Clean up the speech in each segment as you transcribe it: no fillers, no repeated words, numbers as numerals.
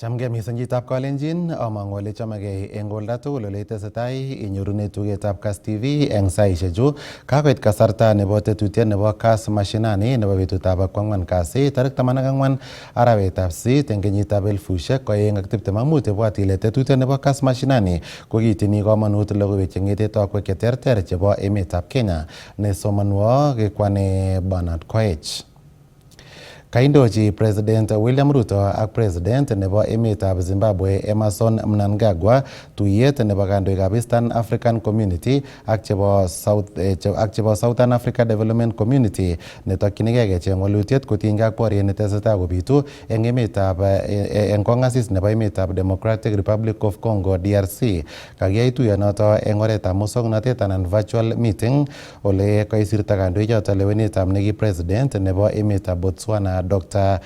Chamgei mising chitab Kalenjin, amang'u ole chamegei eng olda tugul ole itesetai inyorune tugetab Kass TV eng saishechu. Kakoit kasarta nebo tetutiet nebo Kass Mashinani nebo betutab kwang'wan kasi tarik 14 arawetab sisit eng kenyitab 2025. Ibwat ile tetutiet nebo Kass Mashinani ko kitini komonut logoiwek cheng'ete tokwek cheterter chebo emetab Kenya nesomonwo kekwane Bernard Koech. Kaindochi President William Ruto ak President nebo emetab Zimbabwe Emmerson Mnangagwa tuyet nebo kandoikab Eastern African Community ak chebo Southern Africa Development Community netokyinigei kecheng walutiet kotinygei ak boriet netesetai kobitu eng emetab eng kong'asis nebo emetab Democratic Republic of Congo DRC. Kakiyai tuyonoto eng oretab musoknotet anan virtual meeting ole kaisirta kandoichoto lewenetab neki President nebo emetab Botswana Dr.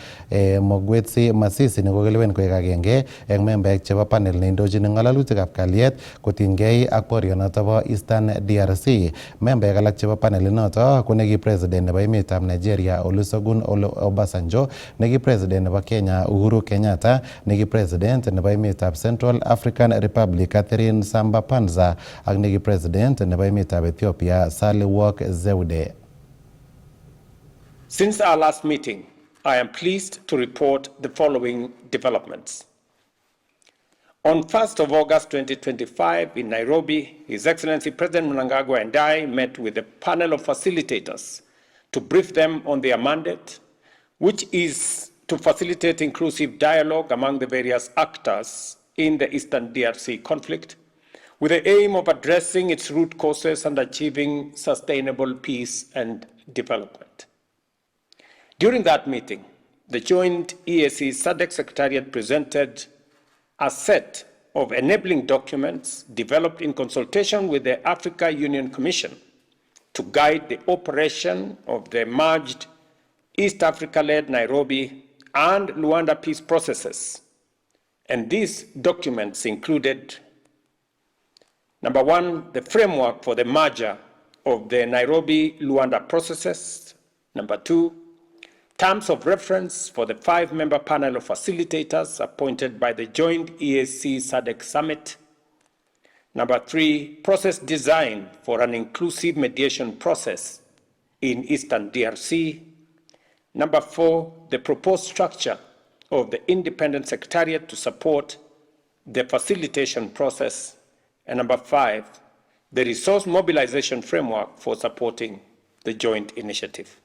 Mogwetsi Masisi nekokelewen koek agenge eng membaek chebo panel neindochin ng'alalutikab kalyet kotinygei ak borionoto bo Eastern DRC. Membaek alak chebo panelinoto ko neki President nebo emetab Nigeria Olusegun Obasanjo, neki President nebo Kenya Uhuru Kenyatta, neki President nebo emetab Central African Republic Catherine Samba-Panza ak neki President nebo emetab Ethiopia Sahle-Work Zewde. Since our last meeting, I am pleased to report the following developments. On 1st of August 2025 in Nairobi, His Excellency President Mnangagwa and I met with a panel of facilitators to brief them on their mandate, which is to facilitate inclusive dialogue among the various actors in the Eastern DRC conflict, with the aim of addressing its root causes and achieving sustainable peace and development. During that meeting, the joint EAC SADC Secretariat presented a set of enabling documents developed in consultation with the Africa Union Commission to guide the operation of the merged East Africa-led Nairobi and Luanda peace processes. And these documents included, number one, the framework for the merger of the Nairobi-Luanda processes. Number two, terms of reference for the 5-member panel of facilitators appointed by the joint EAC SADC Summit. Number three, process design for an inclusive mediation process in Eastern DRC. Number four, the proposed structure of the independent secretariat to support the facilitation process. And number five, the resource mobilization framework for supporting the joint initiative.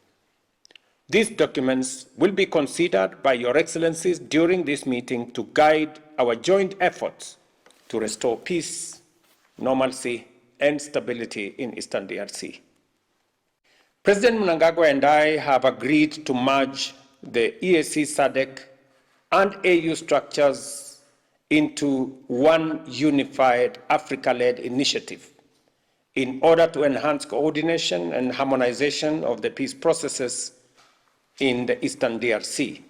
These documents will be considered by Your Excellencies during this meeting to guide our joint efforts to restore peace, normalcy, and stability in Eastern DRC. President Mnangagwa and I have agreed to merge the EAC SADC and AU structures into one unified Africa-led initiative in order to enhance coordination and harmonization of the peace processes in the Eastern DRC.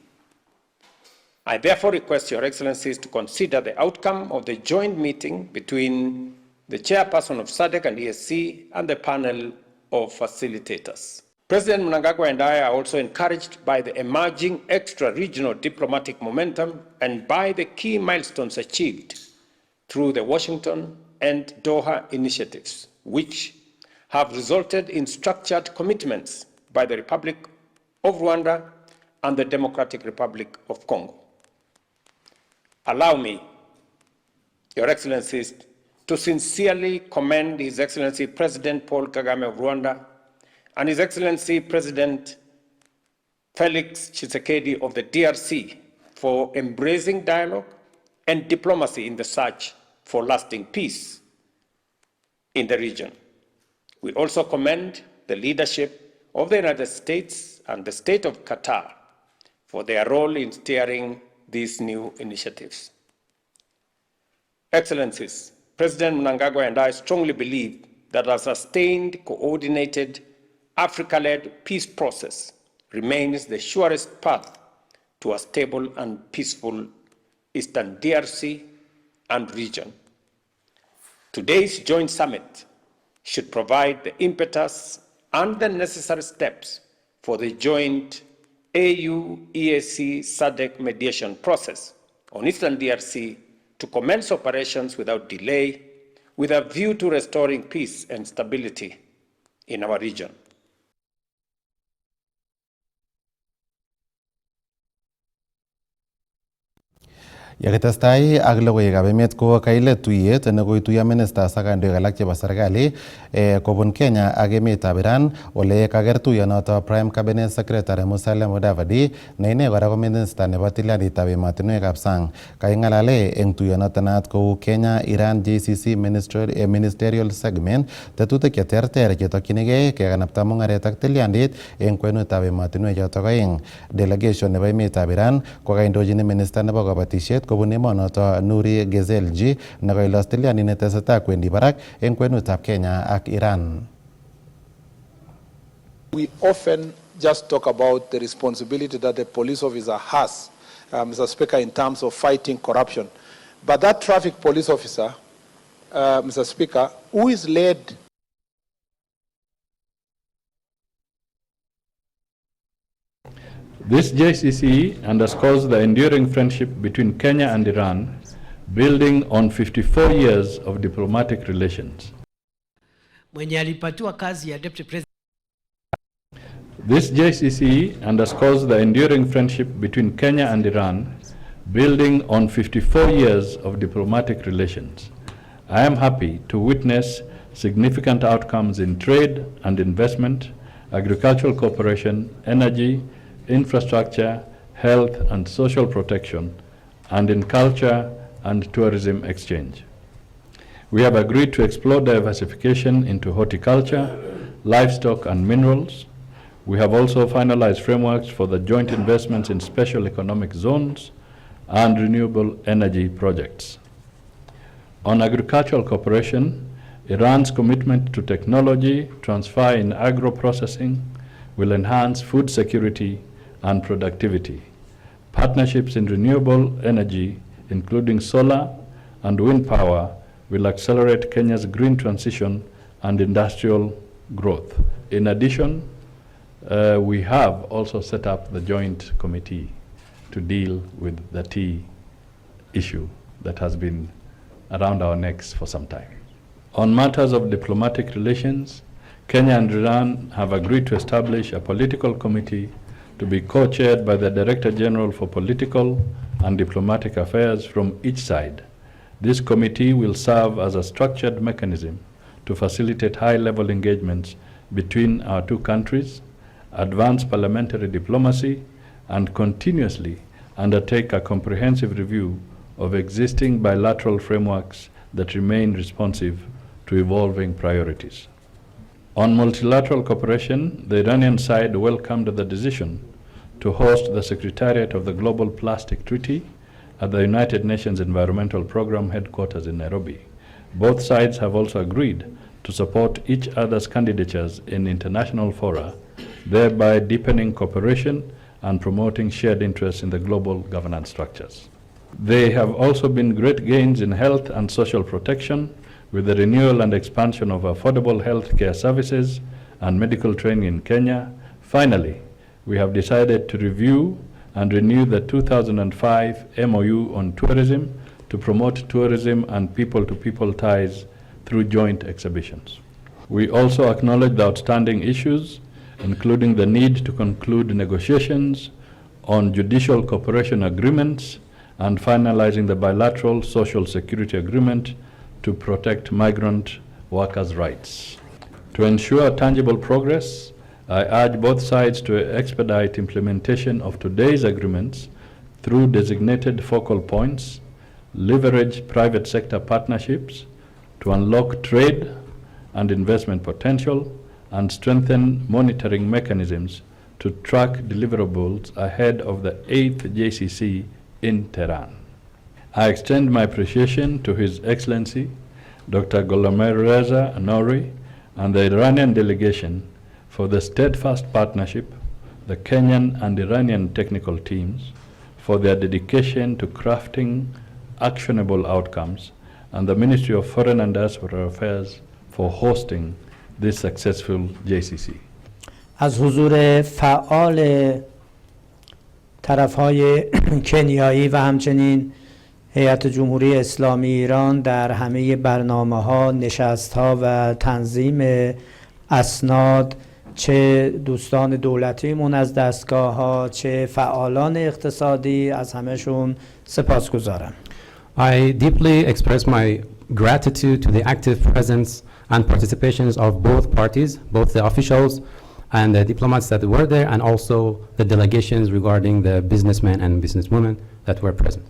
I therefore request Your Excellencies to consider the outcome of the joint meeting between the chairperson of SADC and EAC and the panel of facilitators. President Mnangagwa and I are also encouraged by the emerging extra-regional diplomatic momentum and by the key milestones achieved through the Washington and Doha initiatives, which have resulted in structured commitments by the Republic of Rwanda and the Democratic Republic of Congo. Allow me, Your Excellencies, to sincerely commend His Excellency President Paul Kagame of Rwanda and His Excellency President Felix Tshisekedi of the DRC for embracing dialogue and diplomacy in the search for lasting peace in the region. We also commend the leadership of the United States and the State of Qatar for their role in steering these new initiatives. Excellencies, President Mnangagwa and I strongly believe that a sustained, coordinated, Africa-led peace process remains the surest path to a stable and peaceful Eastern DRC and region. Today's joint summit should provide the impetus and the necessary steps for the joint AU-EAC SADC mediation process on Eastern DRC to commence operations without delay with a view to restoring peace and stability in our region. Yakitestai ak logoiwekab emet ko kailet tuyet nekoituiyo ministers ak kandoik alak chebo serikali kobun Kenya ak emetab Iran ole kaker tuyonoto Prime Cabinet Secretary Musalia Mudavadi ne ine kora ko minister nebo tilyandit ab emotinwekab sang. Kaing'alale eng tuyonoto naat kou Kenya Iran JCC Ministerial Segment tetutik cheterter chetokyinigei kekanapta mung'aret ak tilyandit eng kwenutab emotinwechoto aeng. Delegation nebo emetab Iran ko kaindochin minister nebo kabatisiet kobun emonoto Nuri Gezelji nekailos tilyandit netesetai kwendi barak eng kwenutab Kenya ak Iran. We often just talk about the responsibility that the police officer has, Mr. Speaker, in terms of fighting corruption. But that traffic police officer, Mr. Speaker, who is led This JCC underscores the enduring friendship between Kenya and Iran, building on 54 years of diplomatic relations. Mwenye alipatiwa kazi ya Deputy President. This JCC underscores the enduring friendship between Kenya and Iran, building on 54 years of diplomatic relations. I am happy to witness significant outcomes in trade and investment, agricultural cooperation, energy, infrastructure, health and social protection, and in culture and tourism exchange. We have agreed to explore diversification into horticulture, livestock and minerals. We have also finalized frameworks for the joint investments in special economic zones and renewable energy projects. On agricultural cooperation, Iran's commitment to technology transfer in agro-processing will enhance food security and productivity. Partnerships in renewable energy, including solar and wind power, will accelerate Kenya's green transition and industrial growth. In addition, we have also set up the joint committee to deal with the tea issue that has been around our necks for some time. On matters of diplomatic relations, Kenya and Iran have agreed to establish a political committee to be co-chaired by the Director General for Political and Diplomatic Affairs from each side. This committee will serve as a structured mechanism to facilitate high-level engagements between our two countries, advance parliamentary diplomacy, and continuously undertake a comprehensive review of existing bilateral frameworks that remain responsive to evolving priorities. On multilateral cooperation, the Iranian side welcomed the decision to host the Secretariat of the Global Plastic Treaty at the United Nations Environmental Programme headquarters in Nairobi. Both sides have also agreed to support each other's candidatures in international fora, thereby deepening cooperation and promoting shared interests in the global governance structures. There have also been great gains in health and social protection, with the renewal and expansion of affordable health care services and medical training in Kenya. Finally, we have decided to review and renew the 2005 MOU on tourism to promote tourism and people-to-people ties through joint exhibitions. We also acknowledge the outstanding issues, including the need to conclude negotiations on judicial cooperation agreements and finalizing the bilateral social security agreement to protect migrant workers' rights. To ensure tangible progress, I urge both sides to expedite implementation of today's agreements through designated focal points, leverage private sector partnerships to unlock trade and investment potential, and strengthen monitoring mechanisms to track deliverables ahead of the 8th JCC in Tehran. I extend my appreciation to His Excellency Dr. Gholam Reza Nouri and the Iranian delegation for the steadfast partnership, the Kenyan and Iranian technical teams for their dedication to crafting actionable outcomes, and the Ministry of Foreign and Diaspora Affairs for hosting this successful JCC. از حضور فعال طرفهای کنیایی و همچنین هیئت جمهوری اسلامی ایران در همه برنامه‌ها، نشست‌ها و تنظیم اسناد، چه دوستان دولتیمون از دستگاه‌ها، چه فعالان اقتصادی، از همه‌شون سپاسگزارم. I deeply express my gratitude to the active presence and participations of both parties, both the officials and the diplomats that were there, and also the delegations regarding the businessmen and businesswomen that were present.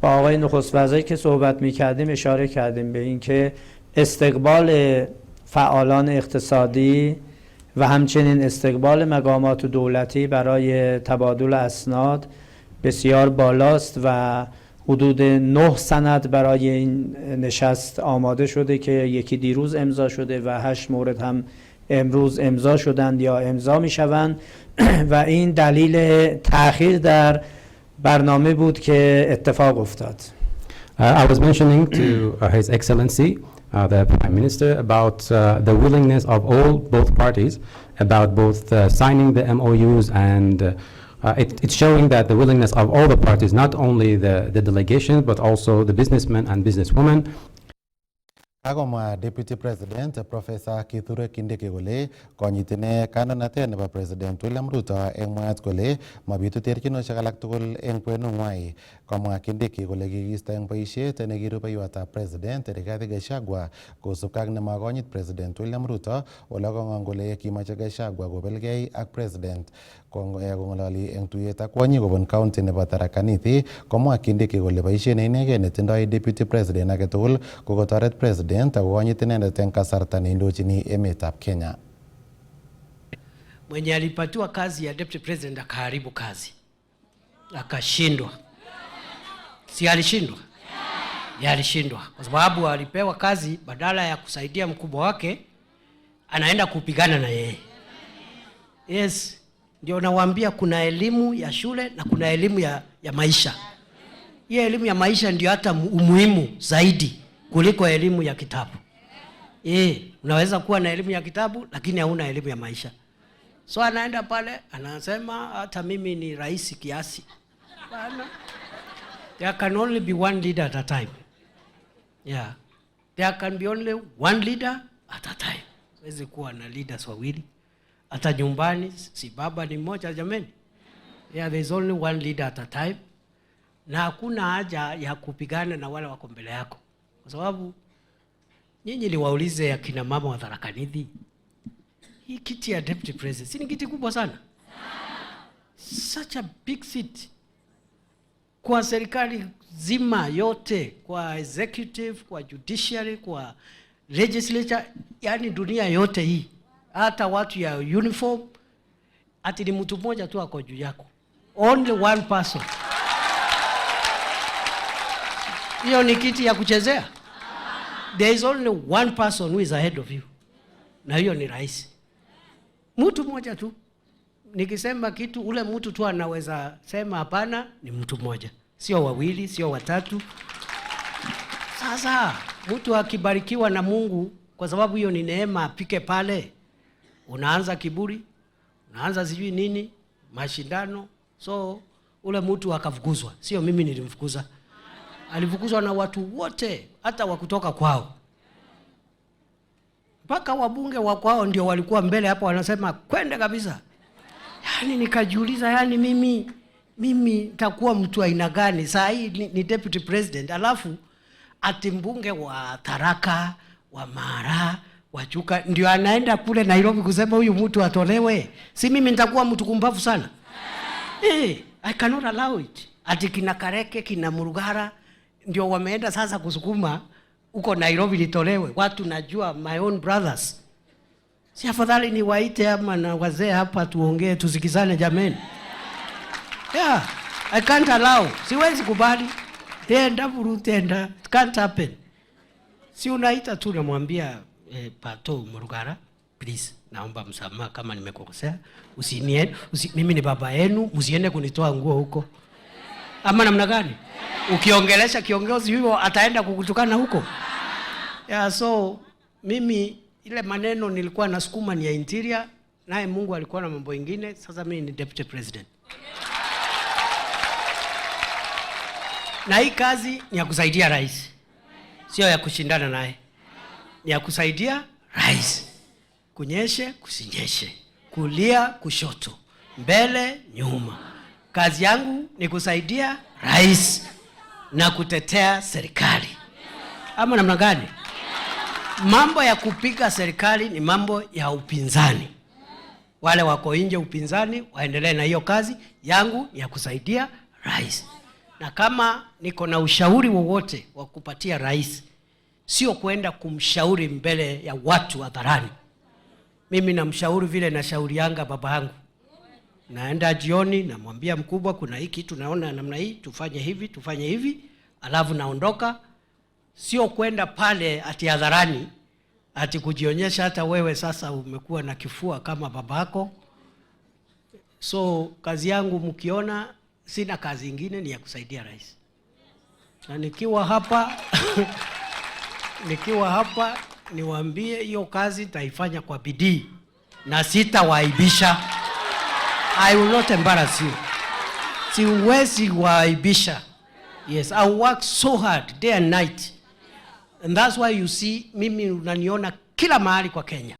با آقای نخست وزیر که صحبت می‌کردیم اشاره کردیم به اینکه استقبال فعالان اقتصادی و همچنین استقبال مقامات دولتی برای تبادل اسناد بسیار بالاست و حدود 9 سند برای این نشست آماده شده که یکی دیروز امضا شده و 8 مورد هم امروز امضا شدند یا امضا میشوند و این دلیل تأخیر در برنامه بود که اتفاق افتاد. I was mentioning to His Excellency, the Prime Minister, about the willingness of both parties about both signing the MOUs, and it's showing that the willingness of all the parties, not only the delegations, but also the businessmen and businesswomen. Agomwa Deputy President Professor Kithure Kindiki kole konyitene kandoinatet nebo President William Ruto eng mwaet kole mabitu terchinoshek alak tugul eng kwenung'wai. Komwa Kindiki kole kikiisto eng boisiet nekirubeiwotab President Rigathi Gachagua kosubkei ak nemakonyit President William Ruto ole kong'ong kole kimache Gachagua kobelgei ak President. Kong'ololi eng tuyet ak kwonyik kobun county nebo Tharaka Nithi, komwa Kindiki kole boisiet neinegei netindoi Deputy President age tugul ko kotoret President akokonyit inendet eng kasarta neindochini emetab Kenya. Mwenye alipatiwa kazi ya Deputy President akaharibu kazi, akashindwa. Si alishindwa? Ya alishindwa kwa sababu alipewa kazi, badala ya kusaidia mkubwa wake anaenda kupigana na yeye. Yes, ndio nawaambia kuna elimu ya shule na kuna elimu ya maisha. Hii elimu ya maisha ndio hata umuhimu zaidi kuliko elimu ya kitabu. Unaweza kuwa na elimu ya kitabu lakini hauna elimu ya maisha. So anaenda pale anasema hata mimi ni rais kiasi. Bana. There can only be one leader at a time. Yeah. There can be only one leader at a time. Huwezi kuwa na leaders wawili. Hata nyumbani si baba ni mmoja jameni. Yeah, there is only one leader at a time. Na hakuna haja ya kupigana na wale wako mbele yako. Kwa sababu nyinyi liwaulize akina mama wa Tharaka Nithi, hii kiti ya Deputy President si ni kiti kubwa sana? Such a big seat. Kwa serikali zima yote, kwa executive, kwa judiciary, kwa legislature, yani dunia yote hii. Hata watu ya uniform, ati ni mtu mmoja tu ako juu yako. Only one person. Hiyo ni kiti ya kuchezea? There is only one person who is ahead of you. Na hiyo ni rais. Mtu mmoja tu. Nikisema kitu ule mtu tu anaweza sema hapana, ni mtu mmoja. Sio wawili, sio watatu. Sasa mtu akibarikiwa na Mungu, kwa sababu hiyo ni neema, apike pale, unaanza kiburi, unaanza sijui nini, mashindano. So ule mtu akafukuzwa. Sio mimi nilimfukuza. Alifukuzwa na watu wote, hata wakutoka kwao. Mpaka wabunge wa kwao ndio walikuwa mbele hapo wanasema kwenda kabisa. Yani nikajiuliza, yani mimi nitakuwa mtu aina gani? Saa hii ni Deputy President, alafu ati mbunge wa Tharaka, wa Mara, wa Chuka ndio anaenda kule Nairobi kusema huyu mtu atolewe. Si mimi nitakuwa mtu kumbavu sana? I cannot allow it. Ati kina Kareke, kina Murugara ndio wameenda sasa kusukuma uko Nairobi litolewe. Watu najua, my own brothers. Si afadhali ni waite ama na wazee hapa tuongee, tusikizane jameni. Yeah, I can't allow. Siwezi kubali. Tenda buru tenda. It can't happen. Si unaita tu namwambia Pato Murugara, please naomba msamaha kama nimekukosea. Mimi ni baba yenu, msiende kunitoa nguo huko. Ama namna gani? Ukiongelesha kiongozi huyo ataenda kukutukana huko. Yeah, so mimi ile maneno nilikuwa nasukuma ni ya interior, naye Mungu alikuwa na mambo mengine. Sasa mimi ni Deputy President. Na hii kazi ni ya kusaidia rais, sio ya kushindana naye. Ni ya kusaidia rais, kunyeshe kusinyeshe, kulia kushoto, mbele nyuma. Kazi yangu ni kusaidia rais na kutetea serikali. Ama namna gani? Mambo ya kupiga serikali ni mambo ya upinzani. Wale wako nje upinzani waendelee na hiyo kazi. Yangu ya kusaidia rais. Na kama niko na ushauri wowote wa kupatia rais, sio kwenda kumshauri mbele ya watu hadharani. Mimi namshauri vile na shauri yanga baba yangu. Naenda jioni namwambia mkubwa, kuna hiki tunaona namna hii, tufanye hivi, alafu naondoka. Sio kwenda pale ati hadharani ati kujionyesha hata wewe sasa umekuwa na kifua kama babako. So kazi yangu mkiona sina kazi ingine ni ya kusaidia rais. Na nikiwa hapa niwaambie hiyo kazi nitaifanya kwa bidii na sitawaibisha. I will not embarrass you. Siwezi waibisha. Yes, I work so hard day and night. And that's why you see mimi unaniona kila mahali kwa Kenya.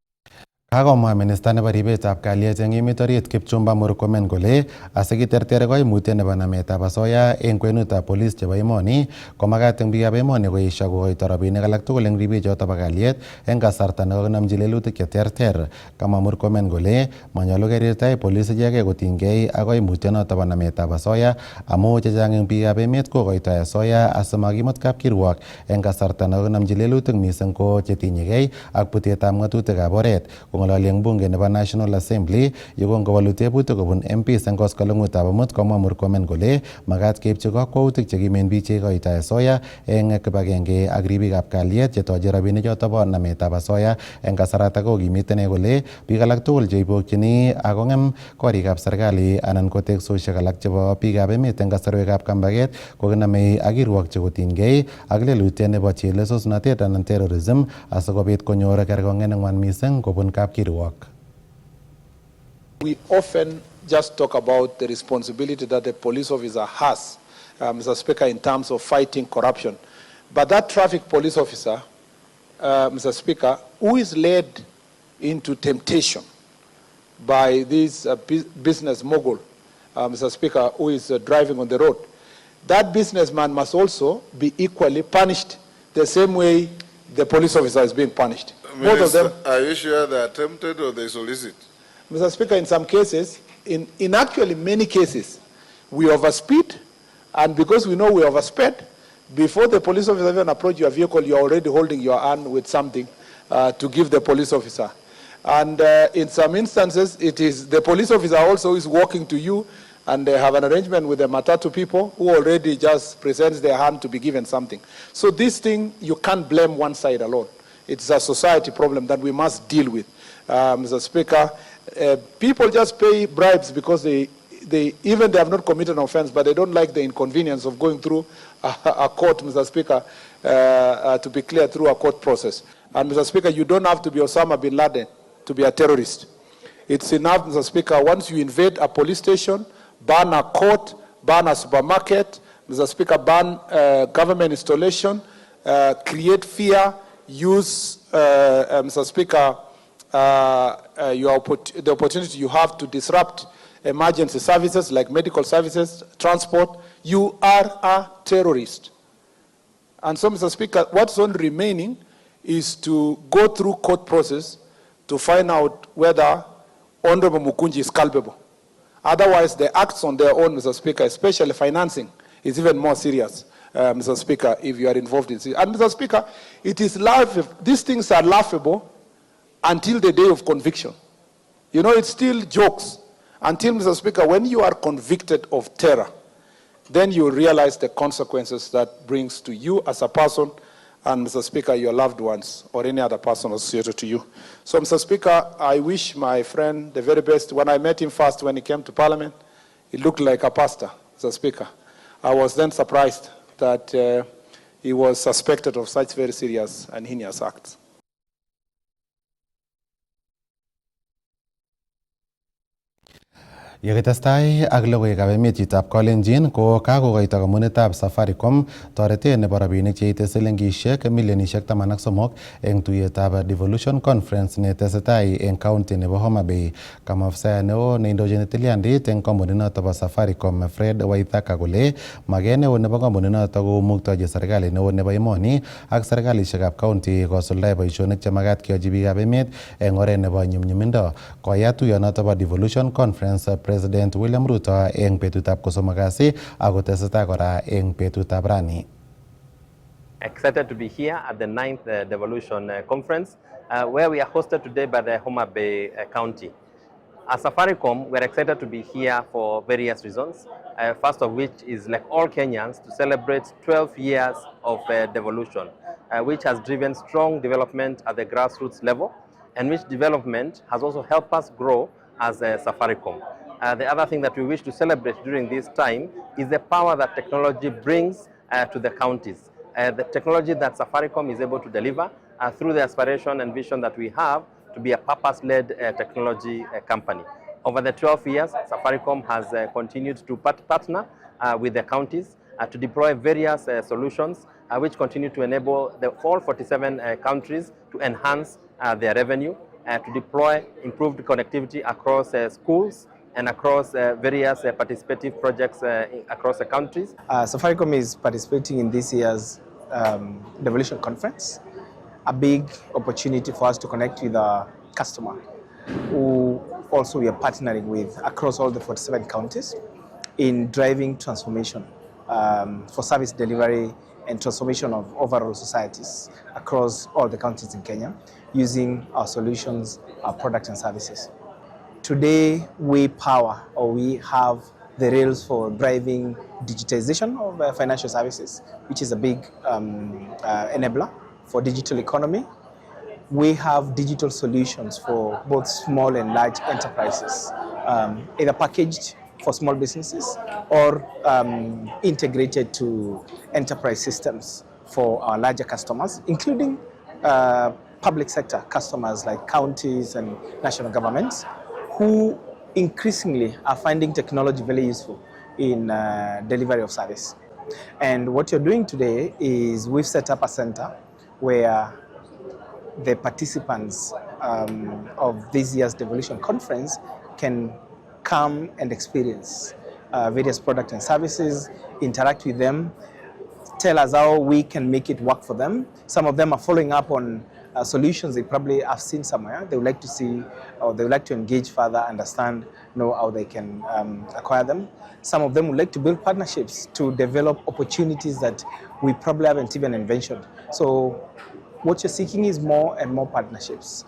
Kakomwa Minister nebo ribetab kalyet eng emet orit Kipchumba Murkomen kole asikiterter koimutiet nebo nametab asoya eng kwenutab polis chebo emoni komakat eng biikab emoni koesio kokoito rabinik alak tugul eng ribechoto bo kalyet eng kasarta nekokinamchi lelutik cheterter. Kamwa Murkomen kole manyolu kerirtai polis ichegei kotinygei ak koimutyonoto bo nametab asoya amu chechang eng biikab emet kokoitoi asoya asimakimut kapkirwok eng kasarta nekokinamchi lelutik mising ko chetinyegei ak butetab ng'atutikab oret. Kong'ololi eng bunge nebo National Assembly yekongowolu tebutik kobun MPs eng koskoleng'utab amut, komwa Murkomen kole makat keipchi kakwautik chekimen biik cheikoitoi asoya eng kibagenge ak ribikab kalyet chetoche rabinichoto bo nametab asoya. Eng kasarata kokimit ine kole biik alak tugul cheibokchini akong'em korikab serikali anan ko teksosiek alak chebo biikab emet eng kasarwekab kambaget kokinamei ak kirwokchi kotinygei ak lelutiet nebo chelesosnotet anan terrorism asikobit konyor kerkong'et neng'wan mising kobun kapkirwok. We often just talk about the responsibility that the police officer has, Mr. Speaker, in terms of fighting corruption. But that traffic police officer, Mr. Speaker, who is led into temptation by this business mogul, Mr. Speaker, who is driving on the road, that businessman must also be equally punished the same way the police officer is being punished. Minister, both of them. Are you sure they are tempted or they solicit? Mr. Speaker, in some cases, in actually many cases, we overspeed, and because we know we oversped, before the police officer even approach your vehicle, you're already holding your hand with something to give the police officer. And in some instances, it is the police officer also is walking to you, and they have an arrangement with the matatu people who already just presents their hand to be given something. So this thing, you can't blame one side alone. It's a society problem that we must deal with. Mr. Speaker, people just pay bribes because they have not committed an offense, but they don't like the inconvenience of going through a court, Mr. Speaker, to be clear, through a court process. And Mr. Speaker, you don't have to be Osama bin Laden to be a terrorist. It's enough, Mr. Speaker, once you invade a police station, ban a court, ban a supermarket, Mr. Speaker, ban government installation, create fear, use, Mr. Speaker, the opportunity you have to disrupt emergency services like medical services, transport, you are a terrorist. And so, Mr. Speaker, what's only remaining is to go through court process to find out whether Honorable Mukunji is culpable. Otherwise, the acts on their own, Mr. Speaker, especially financing, is even more serious, Mr. Speaker, if you are involved in it. And Mr. Speaker, it is laughable. These things are laughable until the day of conviction. You know, it's still jokes until, Mr. Speaker, when you are convicted of terror, then you realize the consequences that brings to you as a person and, Mr. Speaker, your loved ones or any other person associated to you. So, Mr. Speaker, I wish my friend the very best. When I met him first when he came to Parliament, he looked like a pastor, Mr. Speaker. I was then surprised that he was suspected of such very serious and heinous acts. Yekitestai ak logoiwekab emetab Kalenjin ko kakokoito kamunitab Safaricom toretet nebo rabinik cheite silingishek milionishek 13 eng tuiyetab Devolution Conference netesetai eng county nebo Homa Bay. Kamwa afisa neo neindochin tilyandit eng kampuninoto bo Safaricom Fred Waithaka kole maket neo nebo kampuninoto komuktochi serikali neo nebo emoni ak serikalishekab county kosuldae boisionik chemakat keyochi biikab emet eng oret nebo nyumnyumindo. Koyat tuiyonoto bo Devolution Conference President William Ruto eng betutab kosomok kasi ako tesetai kora eng betutab rani. Excited to be here at the 9th Devolution Conference, where we are hosted today by the Homa Bay County. As Safaricom, we're excited to be here for various reasons. First of which is, like all Kenyans, to celebrate 12 years of devolution, which has driven strong development at the grassroots level, and which development has also helped us grow as Safaricom. The other thing that we wish to celebrate during this time is the power that technology brings to the counties. The technology that Safaricom is able to deliver through the aspiration and vision that we have to be a purpose-led technology company. Over the 12 years, Safaricom has continued to partner with the counties to deploy various solutions which continue to enable all 47 countries to enhance their revenue, to deploy improved connectivity across schools and across various participative projects across the countries. Safaricom is participating in this year's Devolution Conference, a big opportunity for us to connect with our customer, who also we are partnering with across all the 47 counties in driving transformation for service delivery and transformation of overall societies across all the counties in Kenya using our solutions, our products and services. Today, we have the rails for driving digitization of financial services, which is a big enabler for digital economy. We have digital solutions for both small and large enterprises, either packaged for small businesses or integrated to enterprise systems for our larger customers, including public sector customers like counties and national governments, who increasingly are finding technology very useful in delivery of service. And what you're doing today is we've set up a center where the participants of this year's Devolution Conference can come and experience various products and services, interact with them, tell us how we can make it work for them. Some of them are following up on solutions they probably have seen somewhere. They would like to see, or they would like to engage further, understand, know how they can acquire them. Some of them would like to build partnerships to develop opportunities that we probably haven't even envisioned. So what you're seeking is more and more partnerships,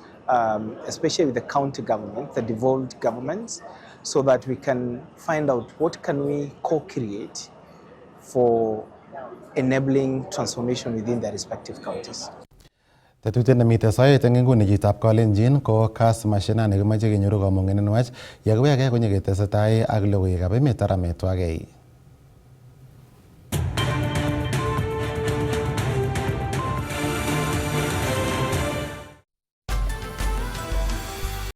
especially with the county government, the devolved governments, so that we can find out what can we co-create for enabling transformation within their respective counties. Tetutiet nemite soet eng inguni chitab Kalenjin ko Kass Mashinani kimache kenyoru kamung'et nenwach yekiwege konyeketesetai ak logoiwekab emet arametwagei.